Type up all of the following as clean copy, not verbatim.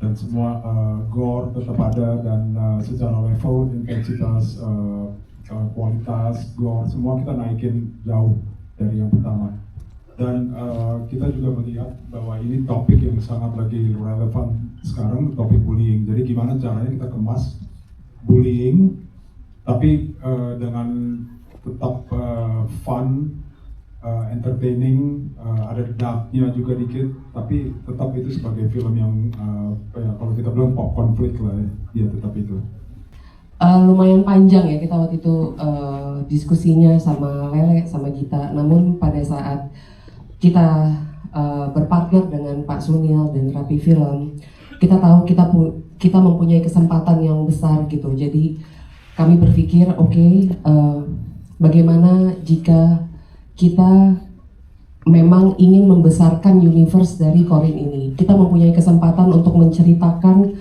dan semua gore tetap ada, dan secara level, intensitas, kualitas gore semua kita naikin jauh dari yang pertama. Dan kita juga melihat bahwa ini topik yang sangat lagi relevan sekarang, topik bullying. Jadi gimana caranya kita kemas bullying tapi dengan tetap fun, entertaining, ada darknya juga dikit, tapi tetap itu sebagai film yang ya, kalau kita bilang pop konflik lah ya, tetap itu. Lumayan panjang ya kita waktu itu diskusinya sama Lele, sama Gita. Namun pada saat kita berpartner dengan Pak Sunil dan Rapi Film, kita tahu kita mempunyai kesempatan yang besar gitu. Jadi kami berpikir bagaimana jika kita memang ingin membesarkan universe dari Corin ini. Kita mempunyai kesempatan untuk menceritakan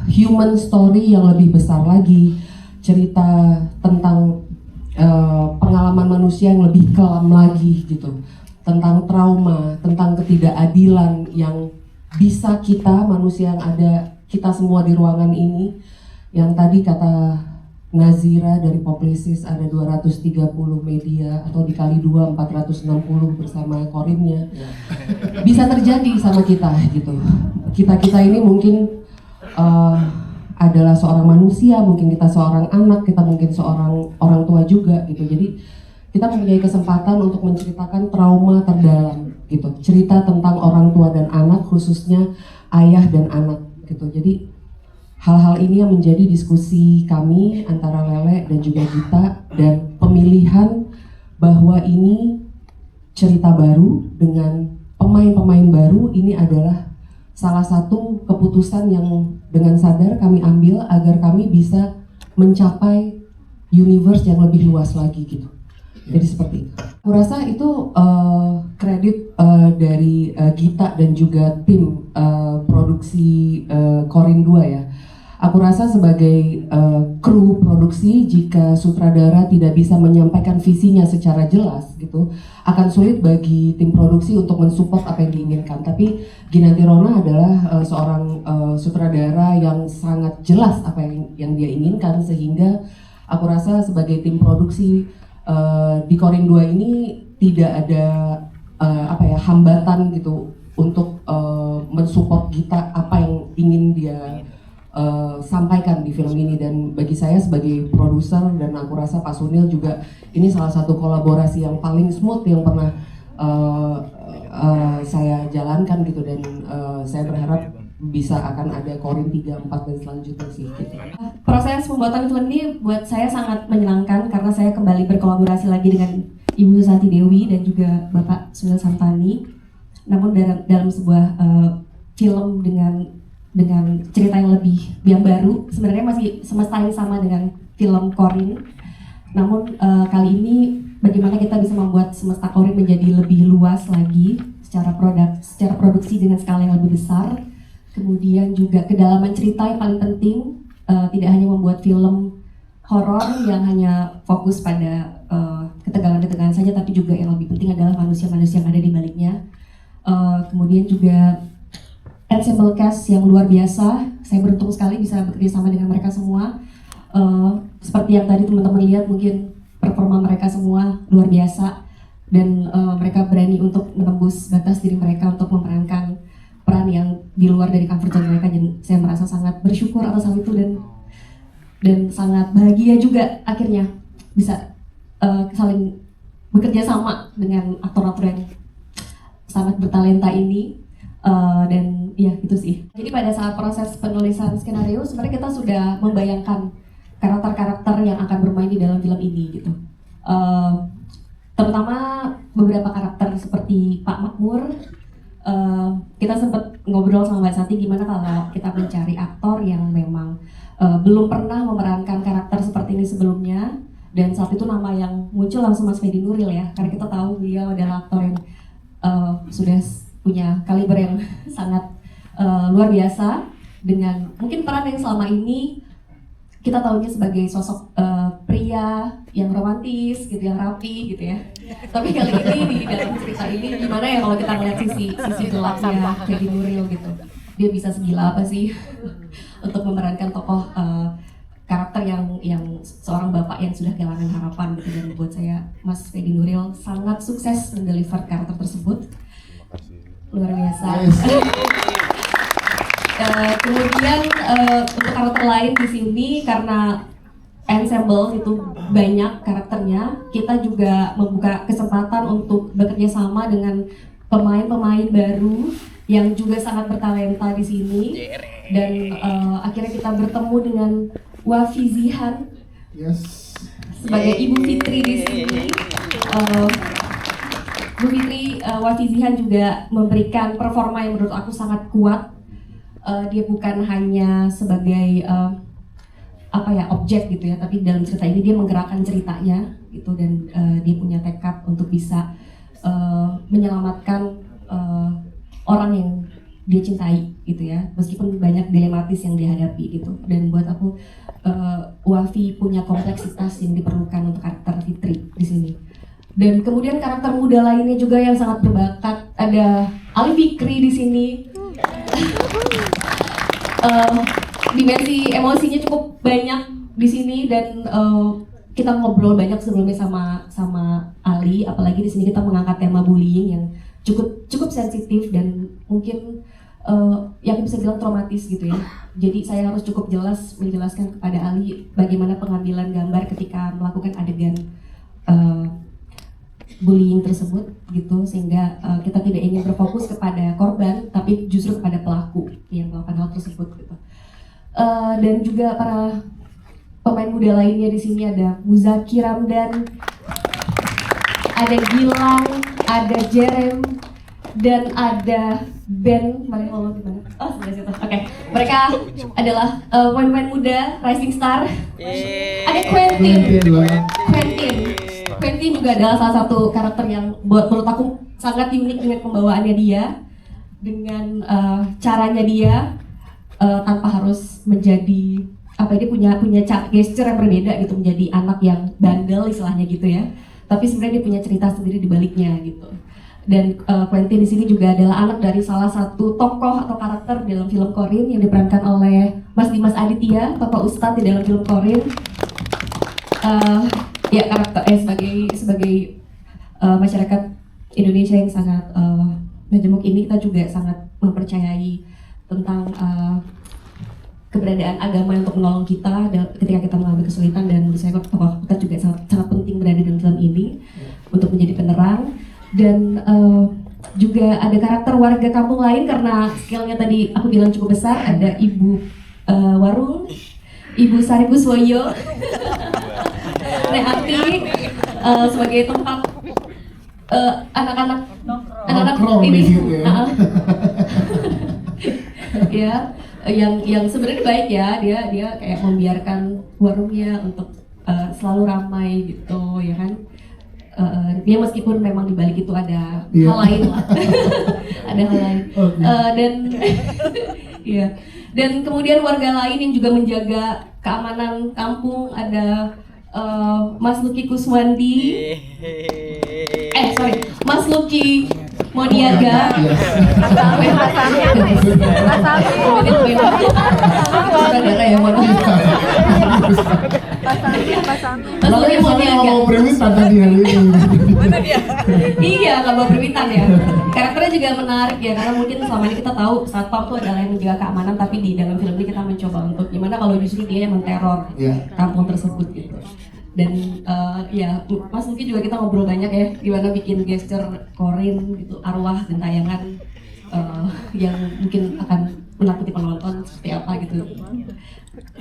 human story yang lebih besar lagi, cerita tentang pengalaman manusia yang lebih kelam lagi gitu, tentang trauma, tentang ketidakadilan yang bisa kita manusia yang ada, kita semua di ruangan ini, yang tadi kata Nazira dari Publicis ada 230 media atau dikali 2 460 bersama Corinnya, bisa terjadi sama kita gitu. Kita ini mungkin adalah seorang manusia, mungkin kita seorang anak, kita mungkin seorang orang tua juga gitu. Jadi kita mempunyai kesempatan untuk menceritakan trauma terdalam gitu, cerita tentang orang tua dan anak, khususnya ayah dan anak gitu. Jadi hal-hal ini yang menjadi diskusi kami antara Lele dan juga Gita, dan pemilihan bahwa ini cerita baru dengan pemain-pemain baru ini adalah salah satu keputusan yang dengan sadar kami ambil agar kami bisa mencapai universe yang lebih luas lagi gitu. Jadi seperti itu. Aku rasa itu kredit dari Gita dan juga tim produksi Corin 2 ya. Aku rasa sebagai kru produksi, jika sutradara tidak bisa menyampaikan visinya secara jelas gitu, akan sulit bagi tim produksi untuk mensupport apa yang diinginkan. Tapi Ginanti Rona adalah seorang sutradara yang sangat jelas apa yang dia inginkan, sehingga aku rasa sebagai tim produksi di Corin 2 ini tidak ada hambatan gitu untuk mensupport Gita apa yang ingin dia sampaikan di film ini. Dan bagi saya sebagai produser, dan aku rasa Pak Sunil juga, ini salah satu kolaborasi yang paling smooth yang pernah saya jalankan gitu, dan saya berharap bisa akan ada Corin 3, 4 dan selanjutnya sih gitu. Proses pembuatan film ini buat saya sangat menyenangkan karena saya kembali berkolaborasi lagi dengan Ibu Sati Dewi dan juga Bapak Sunil Santani. Namun dalam sebuah film dengan cerita yang baru, sebenarnya masih semesta yang sama dengan film Corin. Namun kali ini bagaimana kita bisa membuat semesta Corin menjadi lebih luas lagi secara produksi dengan skala yang lebih besar. Kemudian juga kedalaman cerita yang paling penting, tidak hanya membuat film horor yang hanya fokus pada ketegangan-ketegangan saja, tapi juga yang lebih penting adalah manusia-manusia yang ada di baliknya. Kemudian juga ensemble cast yang luar biasa. Saya beruntung sekali bisa bekerja sama dengan mereka semua. Seperti yang tadi teman-teman lihat, mungkin performa mereka semua luar biasa, dan mereka berani untuk menembus batas diri mereka untuk memerankan peran yang di luar dari comfort zone mereka. Dan saya merasa sangat bersyukur atas hal itu, dan sangat bahagia juga akhirnya bisa saling bekerja sama dengan aktor-aktor yang sangat bertalenta ini. Dan ya itu sih. Jadi pada saat proses penulisan skenario, sebenarnya kita sudah membayangkan karakter-karakter yang akan bermain di dalam film ini gitu. Terutama beberapa karakter seperti Pak Makmur. Kita sempat ngobrol sama Mbak Santi gimana kalau kita mencari aktor yang memang belum pernah memerankan karakter seperti ini sebelumnya. Dan saat itu nama yang muncul langsung Mas Fedi Nuril ya, karena kita tahu beliau adalah aktor yang sudah punya kaliber yang sangat luar biasa, dengan mungkin peran yang selama ini kita tahunya sebagai sosok pria yang romantis gitu, yang rapi gitu ya. Tapi kali ini di dalam cerita ini gimana ya kalau kita melihat sisi gelapnya Fedi Nuril gitu. dia bisa segila apa sih untuk memerankan tokoh karakter yang seorang bapak yang sudah kehilangan harapan gitu. Dan buat saya Mas Fedi Nuril sangat sukses mendeliver karakter tersebut, luar biasa. Kemudian untuk karakter lain di sini karena ensemble itu banyak karakternya, kita juga membuka kesempatan untuk bekerja sama dengan pemain-pemain baru yang juga sangat bertalenta di sini. Dan akhirnya kita bertemu dengan Wafi Zihan sebagai Ibu Fitri di sini. Bu Fitri, Wafi Zihan juga memberikan performa yang menurut aku sangat kuat. Dia bukan hanya sebagai objek gitu ya, tapi dalam cerita ini dia menggerakkan ceritanya gitu, dan dia punya tekad untuk bisa menyelamatkan orang yang dia cintai gitu ya, meskipun banyak dilematis yang dihadapi gitu. Dan buat aku Wafi punya kompleksitas yang diperlukan untuk karakter Fitri di sini. Dan kemudian karakter muda lainnya juga yang sangat berbakat, ada Ali Fikri di sini. Dimensi emosinya cukup banyak di sini, dan kita ngobrol banyak sebelumnya sama Ali, apalagi di sini kita mengangkat tema bullying yang cukup sensitif dan mungkin yang bisa bilang traumatis gitu ya. Jadi saya harus cukup jelas menjelaskan kepada Ali bagaimana pengambilan gambar ketika melakukan adegan bullying tersebut gitu, sehingga kita tidak ingin berfokus kepada korban tapi justru kepada pelaku yang melakukan hal tersebut gitu. Dan juga para pemain muda lainnya di sini ada Muzaki Ramdan, ada Gilang, ada Jerem, dan ada Ben. Mana lo gimana? Oh sebelah situ. Oke. Mereka adalah pemain muda rising star. Ada Quentin juga adalah salah satu karakter yang menurut aku sangat unik dengan pembawaannya dia, dengan caranya dia. Tanpa harus menjadi dia punya gesture yang berbeda gitu, menjadi anak yang bandel istilahnya gitu ya, tapi sebenarnya dia punya cerita sendiri di baliknya gitu. Dan Quentin di sini juga adalah anak dari salah satu tokoh atau karakter dalam film Corin yang diperankan oleh Mas Dimas Aditya, tokoh Ustadz di dalam film Corin. Sebagai masyarakat Indonesia yang sangat majemuk ini, kita juga sangat mempercayai tentang keberadaan agama untuk menolong kita ketika kita mengalami kesulitan, dan menurut saya tokoh kita juga sangat penting berada dalam film ini untuk menjadi penerang. Dan juga ada karakter warga kampung lain karena skillnya tadi aku bilang cukup besar. Ada Ibu Warung, Ibu Sari Buswoyo, Neati sebagai tempat anak-anak ini ya, yang sebenarnya baik ya, dia kayak membiarkan warungnya untuk selalu ramai gitu ya kan. Dia meskipun memang di balik itu ada hal lain lah. Ada hal lain. Dan kemudian warga lain yang juga menjaga keamanan kampung, ada Mas Luki Kuswandi, Mas Luki Moniaga. Mau permintaan tadi hari ini. Iya, nggak bawa permintaan ya. Karakternya juga menarik ya, karena mungkin selama ini kita tahu satpam itu adalah yang menjaga keamanan, tapi di dalam film ini kita mencoba untuk gimana kalau justru dia yang menteror kampung tersebut gitu. Dan Mas mungkin juga kita ngobrol banyak ya, gimana bikin gesture Corin gitu, arwah gentayangan yang mungkin akan menakuti penonton seperti apa gitu.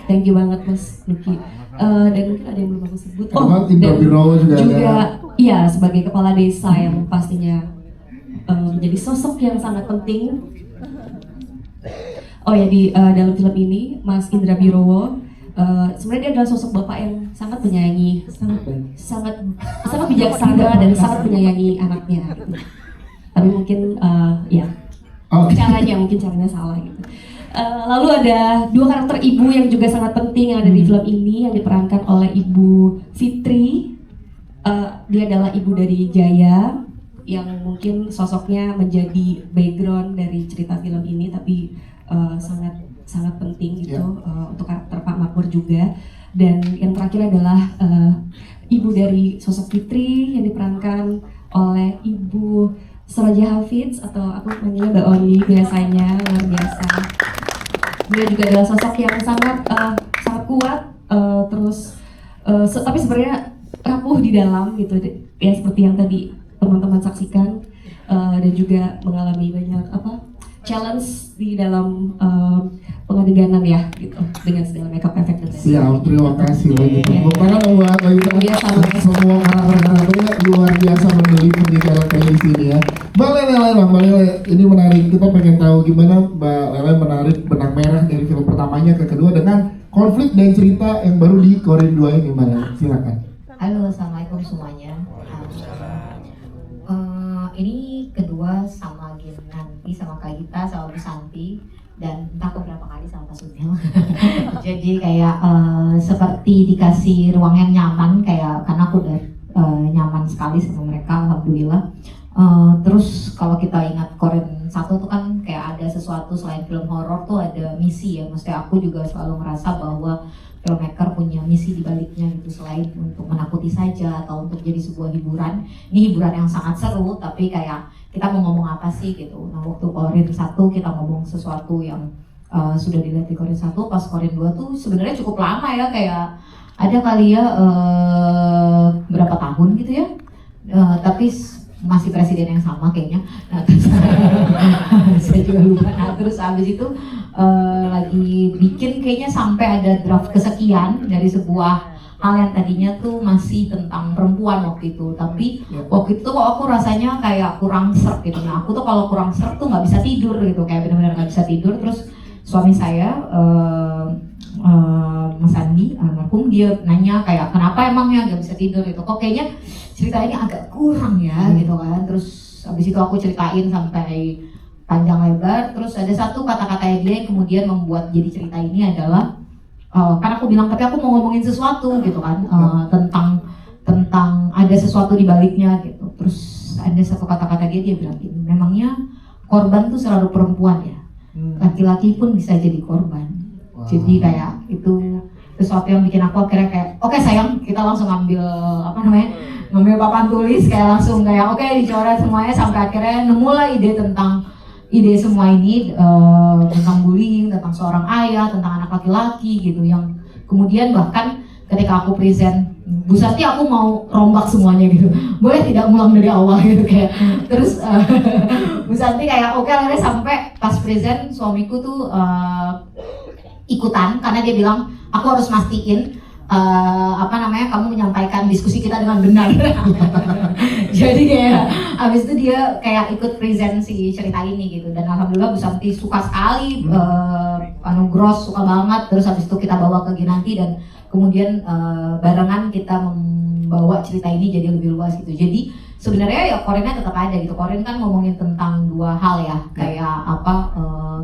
Thank you banget Mas Luki. Dan mungkin ada yang belum aku sebut. Iya, sebagai kepala desa yang pastinya menjadi sosok yang sangat penting. Di dalam film ini Mas Indra Birowo. Sebenarnya dia adalah sosok bapak yang sangat menyayangi, sangat bijaksana dan sangat menyayangi anaknya. Gitu. Tapi mungkin caranya salah gitu. Lalu ada dua karakter ibu yang juga sangat penting yang ada di film ini, yang diperankan oleh Ibu Fitri. Dia adalah ibu dari Jaya yang mungkin sosoknya menjadi background dari cerita film ini, tapi sangat sangat penting gitu untuk karakter Pak Makmur juga. Dan yang terakhir adalah ibu dari sosok Fitri yang diperankan oleh Ibu Soroja Hafiz, atau aku panggilnya Mbak Oni biasanya, luar biasa. Beliau juga adalah sosok yang sangat sangat kuat, tapi sebenarnya rapuh di dalam gitu ya, seperti yang tadi teman-teman saksikan, dan juga mengalami banyak challenge di dalam pengadeganan ya gitu, dengan segala makeup effect dan Siap, terima kasih banyak. Tepuk tangan buat biasa. semua karakternya luar biasa meneliti di karakter di sini ya. Mbak Lele, ini menarik. Kita pengen tahu gimana Mbak Lele menarik benang merah dari film pertamanya ke kedua dengan konflik dan cerita yang baru di Korin 2 ini, Mbak Lele. Silakan. Halo, assalamualaikum semuanya. Ini kedua sama Ginanti, sama Kak Gita, sama Bu Santi, dan entah beberapa kali sama Pak Sudil. Jadi kayak seperti dikasih ruang yang nyaman, kayak karena aku udah nyaman sekali sama mereka, alhamdulillah. Terus kalau kita ingat Korin 1 tuh kan kayak ada sesuatu selain film horor tuh ada misi ya. Maksudnya aku juga selalu ngerasa bahwa filmmaker punya misi di baliknya gitu, selain untuk menakuti saja atau untuk jadi sebuah hiburan. Ini hiburan yang sangat seru, tapi kayak kita mau ngomong apa sih gitu. Nah waktu Korin 1 kita ngomong sesuatu yang sudah dilihat di Korin 1, pas Korin 2 tuh sebenarnya cukup lama ya, kayak ada kali ya berapa tahun gitu ya, tapi masih presiden yang sama kayaknya. Nah, terus saya juga lupa. Nah, terus abis itu lagi bikin kayaknya sampai ada draft kesekian dari sebuah hal yang tadinya tuh masih tentang perempuan waktu itu, tapi waktu itu kok aku rasanya kayak kurang serp gitu. Nah aku tuh kalau kurang serp tuh nggak bisa tidur gitu, kayak benar-benar nggak bisa tidur. Terus suami saya Mas Andi almarhum, dia nanya kayak kenapa emangnya nggak bisa tidur gitu, kok kayaknya cerita ini agak kurang ya gitu kan. Terus habis itu aku ceritain sampai panjang lebar. Terus ada satu kata-katanya dia yang kemudian membuat jadi cerita ini adalah karena aku bilang tapi aku mau ngomongin sesuatu gitu kan, tentang ada sesuatu di baliknya gitu. Terus ada satu kata-kata dia bilang gini, memangnya korban tuh selalu perempuan ya, laki-laki pun bisa jadi korban. Jadi kayak itu sesuatu yang bikin aku akhirnya kayak oke sayang, kita langsung ngambil ngambil papan tulis, kayak langsung kayak oke dicoret semuanya, sampai akhirnya nemulah ide semua ini tentang bullying, tentang seorang ayah, tentang anak laki-laki gitu, yang kemudian bahkan ketika aku present Bu Santi, aku mau rombak semuanya gitu, boleh tidak ngulang dari awal gitu kayak. Terus Bu Santi kayak oke, akhirnya sampai pas present suamiku tuh ikutan karena dia bilang aku harus mastiin kamu menyampaikan diskusi kita dengan benar. Jadi kayak abis itu dia kayak ikut present si cerita ini gitu, dan alhamdulillah Bu Santi suka sekali, Gross suka banget. Terus abis itu kita bawa ke Ginanti dan kemudian barengan kita membawa cerita ini jadi lebih luas gitu. Jadi sebenarnya ya Korinnya tetap ada gitu. Korin kan ngomongin tentang dua hal ya, kayak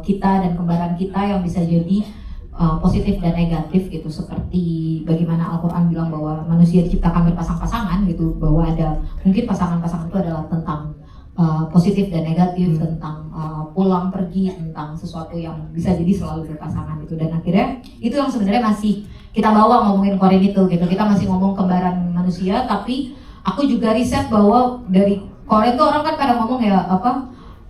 kita dan kembaran kita yang bisa jadi positif dan negatif gitu, seperti bagaimana Al-Quran bilang bahwa manusia diciptakan berpasang-pasangan gitu, bahwa ada mungkin pasangan-pasangan itu adalah tentang positif dan negatif, tentang pulang pergi, tentang sesuatu yang bisa jadi selalu berpasangan gitu. Dan akhirnya itu yang sebenarnya masih kita bawa ngomongin Korin itu gitu. Kita masih ngomong kembaran manusia, tapi aku juga riset bahwa dari Korin tuh orang kan pada ngomong ya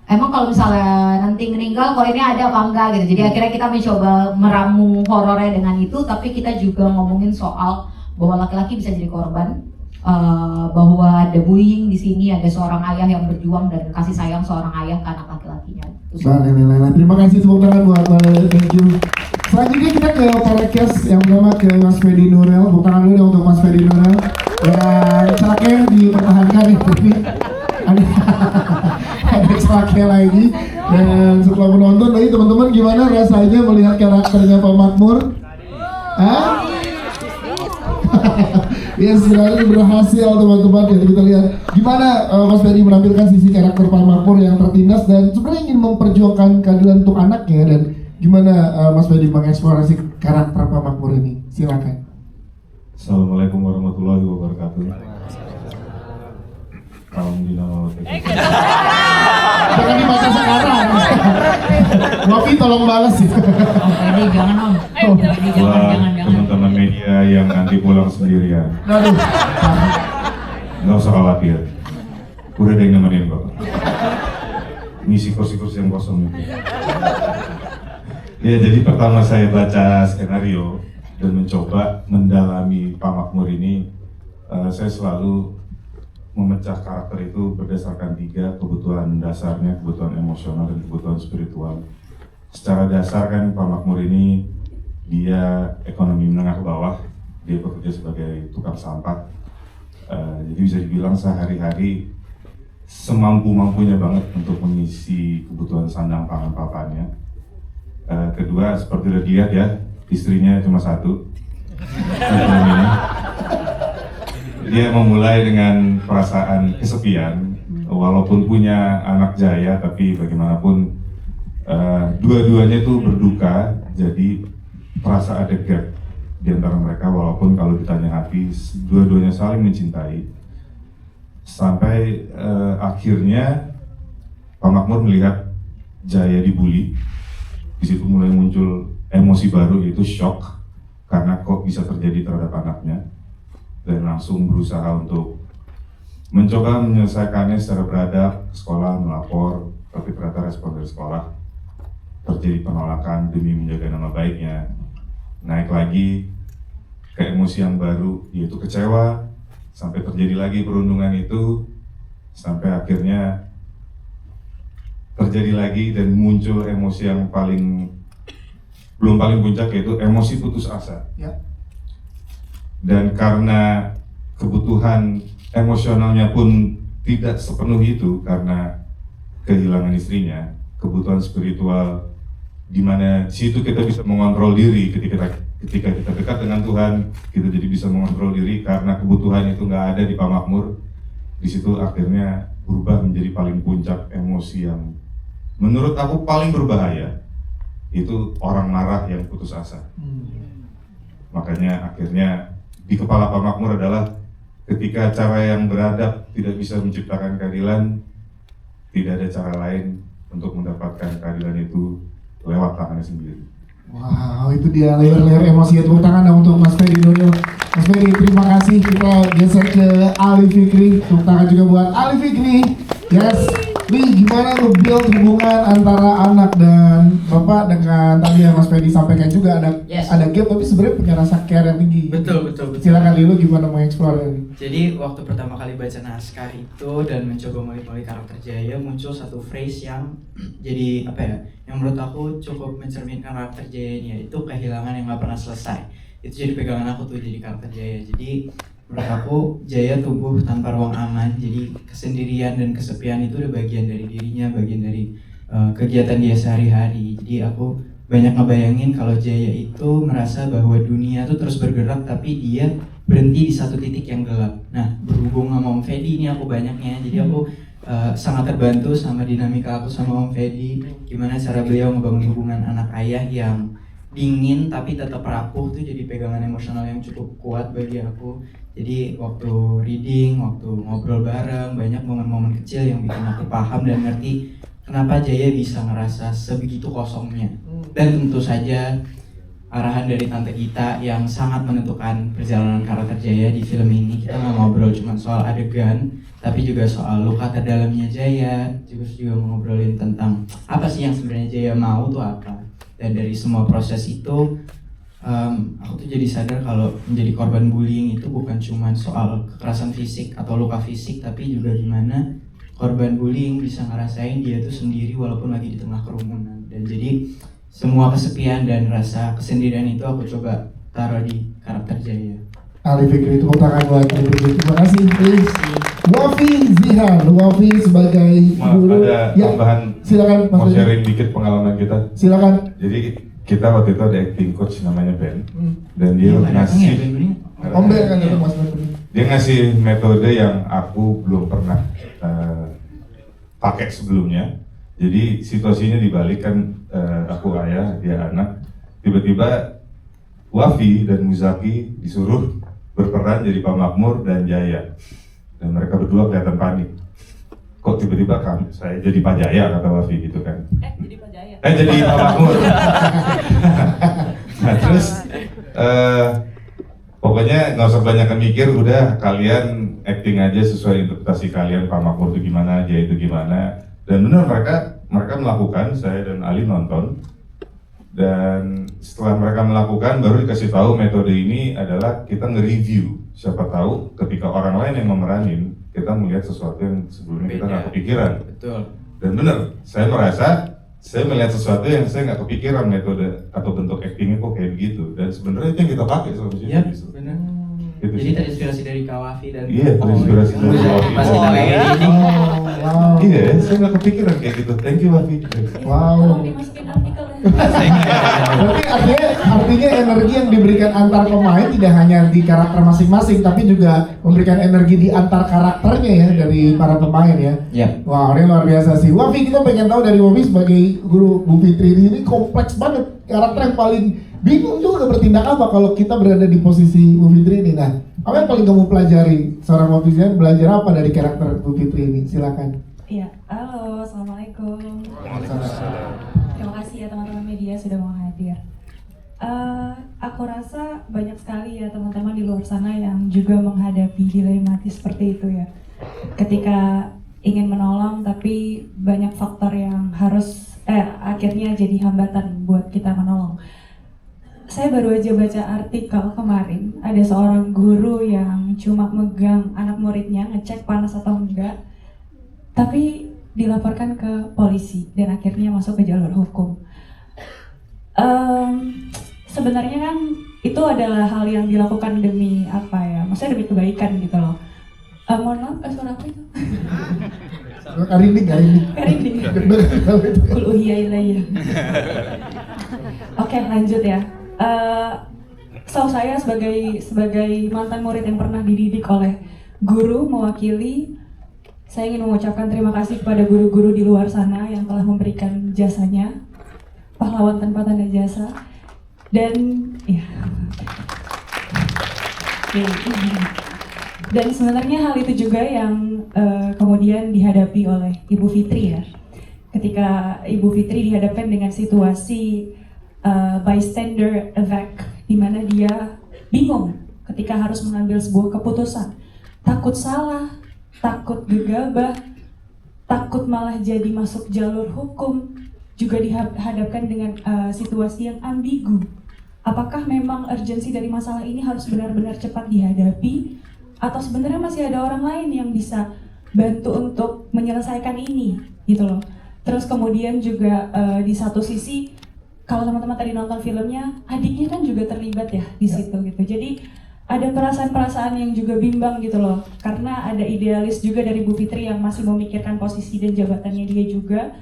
emang kalau misalnya nanti meninggal Korinnya ada apa enggak gitu. Jadi akhirnya kita mencoba meramu horornya dengan itu, tapi kita juga ngomongin soal bahwa laki-laki bisa jadi korban, bahwa ada bullying di sini, ada seorang ayah yang berjuang dan kasih sayang seorang ayah ke anak laki-lakinya. Mbak Lele, terima kasih, tepuk tangan buat Mbak Lele, thank you. Selanjutnya kita ke podcast yang pertama ke Mas Fedi Nurel. Tepuk tangan dulu untuk Mas Fedi Nurel. Dan celaknya dipertahankan nih, tapi ada celaknya lagi. Dan setelah menonton tadi teman-teman, gimana rasanya melihat karakternya Pak Makmur? Hah? Ya sebenarnya berhasil teman-teman. Jadi kita lihat gimana Mas Ferry menampilkan sisi karakter Pak Makmur yang tertindas dan sebenarnya ingin memperjuangkan keadilan untuk anaknya, dan gimana Mas Ferry mengeksplorasi karakter Pak Makmur ini. Silakan. Assalamualaikum warahmatullahi wabarakatuh. kaum dino Jangan dibaca sekarang. Wafi tolong balas ya. Ini jangan om. Ini buat jangan. teman-teman media yang nanti pulang sendirian. Aduh. Nggak usah khawatir, udah ada yang nemenin kok. Ngisi kursi-kursi yang kosong itu. Ya, jadi pertama saya baca skenario dan mencoba mendalami Pak Makmur ini, saya selalu memecah karakter itu berdasarkan 3 kebutuhan dasarnya, kebutuhan emosional dan kebutuhan spiritual. Secara dasar kan Pak Makmur ini dia ekonomi menengah ke bawah, dia bekerja sebagai tukang sampah. Jadi bisa dibilang sehari-hari semampu-mampunya banget untuk mengisi kebutuhan sandang pangan papanya. Kedua, seperti udah dilihat ya, istrinya cuma 1. Dia memulai dengan perasaan kesepian, walaupun punya anak jaya, tapi bagaimanapun dua-duanya itu berduka, jadi terasa ada gap di antara mereka, walaupun kalau ditanya hati, dua-duanya saling mencintai. Sampai akhirnya Pak Makmur melihat Jaya dibully. Di situ mulai muncul emosi baru, yaitu shock karena kok bisa terjadi terhadap anaknya, dan langsung berusaha untuk mencoba menyelesaikannya secara beradab ke sekolah, melapor, tapi ternyata respon dari sekolah terjadi penolakan demi menjaga nama baiknya. Naik lagi ke emosi yang baru, yaitu kecewa, sampai terjadi lagi perundungan itu, sampai akhirnya terjadi lagi dan muncul emosi yang belum paling puncak, yaitu emosi putus asa. Ya. Dan karena kebutuhan emosionalnya pun tidak sepenuh itu karena kehilangan istrinya, kebutuhan spiritual di mana di situ kita bisa mengontrol diri ketika kita dekat dengan Tuhan, kita jadi bisa mengontrol diri karena kebutuhan itu nggak ada di Pak Makmur. Di situ akhirnya berubah menjadi paling puncak emosi yang menurut aku paling berbahaya, itu orang marah yang putus asa. Makanya akhirnya di kepala Pak Makmur adalah ketika cara yang beradab tidak bisa menciptakan keadilan, tidak ada cara lain untuk mendapatkan keadilan itu lewat tangannya sendiri. Wow, itu dia layer-layer emosi. Tepuk tangan dong untuk Mas Ferry dulu. Mas Ferry, terima kasih. Kita geser ke Ali Fikri. Tepuk tangan juga buat Ali Fikri. Yes. Nih, gimana nge-build hubungan antara anak dan bapak dengan tadi yang Mas Ferry sampaikan juga ada Yes. ada gap, tapi sebenarnya punya rasa care yang tinggi. Betul. Silakan Lilo, gimana mau explore ini? Jadi waktu pertama kali baca naskah itu dan mencoba mengulik karakter Jaya, muncul satu phrase yang jadi apa ya, yang menurut aku cukup mencerminkan karakter Jaya ini, yaitu kehilangan yang gak pernah selesai. Itu jadi pegangan aku tuh jadi karakter Jaya. Jadi menurut aku Jaya tumbuh tanpa ruang aman, jadi kesendirian dan kesepian itu udah bagian dari dirinya, bagian dari kegiatan dia sehari-hari. Jadi aku banyak ngebayangin kalau Jaya itu merasa bahwa dunia tuh terus bergerak tapi dia berhenti di satu titik yang gelap. Nah, berhubung sama Om Fedi ini aku banyaknya, jadi aku sangat terbantu sama dinamika aku sama Om Fedi, gimana cara beliau membangun hubungan anak ayah yang dingin tapi tetap rapuh, tuh jadi pegangan emosional yang cukup kuat bagi aku. Jadi waktu reading, waktu ngobrol bareng, banyak momen-momen kecil yang bikin aku paham dan ngerti kenapa Jaya bisa ngerasa sebegitu kosongnya. Dan tentu saja arahan dari Tante Gita yang sangat menentukan perjalanan karakter Jaya di film ini. Kita nggak ngobrol cuma soal adegan, tapi juga soal luka terdalamnya Jaya, juga ngobrolin tentang apa sih yang sebenarnya Jaya mau tuh apa. Dan dari semua proses itu, aku tuh jadi sadar kalau menjadi korban bullying itu bukan cuma soal kekerasan fisik atau luka fisik, tapi juga gimana korban bullying bisa ngerasain dia tuh sendiri walaupun lagi di tengah kerumunan. Dan jadi semua kesepian dan rasa kesendirian itu aku coba taruh di karakter Jaya. Ali Fikri, tepuk tangan buat Ali Fikri. Terima kasih. Please. Wafi Zihan, Wafi sebagai Maaf, guru. ada Ya, tambahan, silakan Mas mau Ferry. sharing dikit pengalaman kita. Silakan. Jadi kita waktu itu ada acting coach namanya Ben, dan dia Iya, ngasih Om Ben kan itu Mas Ferry. dia ngasih metode yang aku belum pernah pakai sebelumnya. Jadi situasinya dibalik kan, aku ayah, dia anak. Tiba-tiba Wafi dan Muzaki disuruh berperan jadi Pak Makmur dan Jaya, dan mereka berdua kelihatan panik. kok tiba-tiba saya jadi Pak Jaya kata Wafi gitu kan. Jadi Pak Jaya. Jadi Pak Makmur. Nah terus pokoknya nggak usah banyak mikir, udah kalian acting aja sesuai interpretasi kalian, Pak Makmur itu gimana, Jaya itu gimana. Dan benar mereka melakukan, saya dan Ali nonton. Dan setelah mereka melakukan, baru dikasih tahu metode ini adalah kita nge-review. Siapa tahu ketika orang lain yang memeranin, kita melihat sesuatu yang sebelumnya kita nggak kepikiran. Betul. Dan benar, saya merasa saya melihat sesuatu yang saya nggak kepikiran metode atau bentuk actingnya kok kayak begitu. Dan sebenarnya itu yang kita pakai solusinya. Iya, gitu. benar. Gitu Jadi sih. terinspirasi dari Kawafi dan Iya, terinspirasi dari Kawafi. Pas kita lagi ini. Wow. Iya, saya nggak kepikiran kayak gitu. Thank you Wafi. Wow. Dimasukin artikel ya. Berarti artinya energi yang diberikan antar pemain tidak hanya di karakter masing-masing, tapi juga memberikan energi di antar karakternya ya dari para pemain ya. Iya. Wah, ini luar biasa sih. Wafi, kita pengen tahu dari Wafi sebagai guru Bu Fitri ini kompleks banget. Karakter yang paling bingung juga bertindak apa kalau kita berada di posisi Bu Fitri ini. Nah, apa yang paling kamu pelajari seorang Wafi belajar apa dari karakter Bu Fitri ini? Silakan. Iya, halo, assalamualaikum. Terima kasih ya teman-teman media sudah mau hadir. Aku rasa banyak sekali ya teman-teman di luar sana yang juga menghadapi dilematis seperti itu ya. Ketika ingin menolong tapi banyak faktor yang harus akhirnya jadi hambatan buat kita menolong. Saya baru aja baca artikel kemarin, ada seorang guru yang cuma megang anak muridnya, ngecek panas atau enggak, tapi dilaporkan ke polisi dan akhirnya masuk ke jalur hukum. Sebenarnya kan itu adalah hal yang dilakukan demi apa ya? Maksudnya demi kebaikan gitu loh. Mohon maaf, suara apa itu? Karinding. Karinding. Kul uhiya ilayya. Oke, lanjut ya. So saya sebagai mantan murid yang pernah dididik oleh guru mewakili, saya ingin mengucapkan terima kasih kepada guru-guru di luar sana yang telah memberikan jasanya, pahlawan tanpa tanda jasa. Dan ya, dan sebenarnya hal itu juga yang kemudian dihadapi oleh Ibu Fitri ya. Ketika Ibu Fitri dihadapkan dengan situasi bystander effect, di mana dia bingung ketika harus mengambil sebuah keputusan, takut salah, takut gegabah, takut malah jadi masuk jalur hukum, juga dihadapkan dengan situasi yang ambigu. Apakah memang urgensi dari masalah ini harus benar-benar cepat dihadapi, atau sebenarnya masih ada orang lain yang bisa bantu untuk menyelesaikan ini, gitu loh. Terus kemudian juga di satu sisi, kalau teman-teman tadi nonton filmnya, adiknya kan juga terlibat ya di situ gitu. Jadi ada perasaan-perasaan yang juga bimbang gitu loh, karena ada idealis juga dari Bu Fitri yang masih memikirkan posisi dan jabatannya dia juga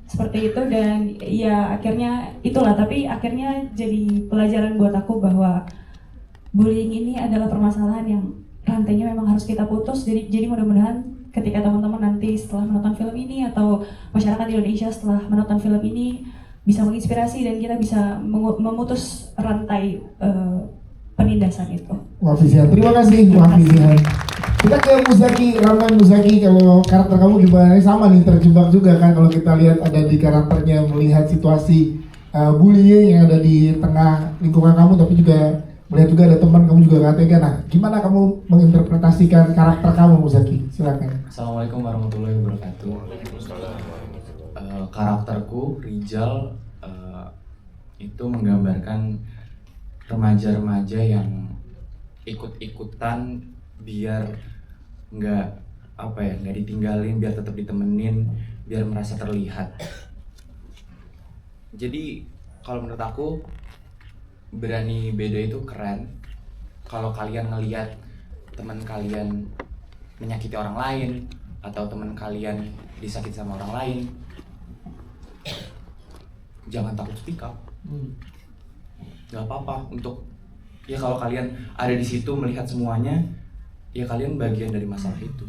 seperti itu. Dan ya akhirnya itulah, tapi akhirnya jadi pelajaran buat aku bahwa bullying ini adalah permasalahan yang rantainya memang harus kita putus. Jadi mudah-mudahan ketika teman-teman nanti setelah menonton film ini atau masyarakat Indonesia setelah menonton film ini bisa menginspirasi dan kita bisa memutus rantai penindasan itu. Wafi Zihan, terima kasih Wafi Zihan. Kita ke Muzaki, Rahman Muzaki, kalau karakter kamu gimana? Ini sama nih, terjebak juga kan kalau kita lihat ada di karakternya melihat situasi bullying yang ada di tengah lingkungan kamu, tapi juga melihat juga ada teman kamu juga gak tega. Nah, gimana kamu menginterpretasikan karakter kamu Muzaki? Silakan. Assalamualaikum warahmatullahi wabarakatuh. Karakterku Rijal itu menggambarkan remaja-remaja yang ikut-ikutan biar nggak ditinggalin, biar tetap ditemenin, biar merasa terlihat. Jadi kalau menurut aku berani beda itu keren. Kalau kalian ngelihat teman kalian menyakiti orang lain atau teman kalian disakiti sama orang lain, jangan takut speak up. Gak apa-apa untuk ya kalau kalian ada di situ melihat semuanya, ya kalian bagian dari masalah itu.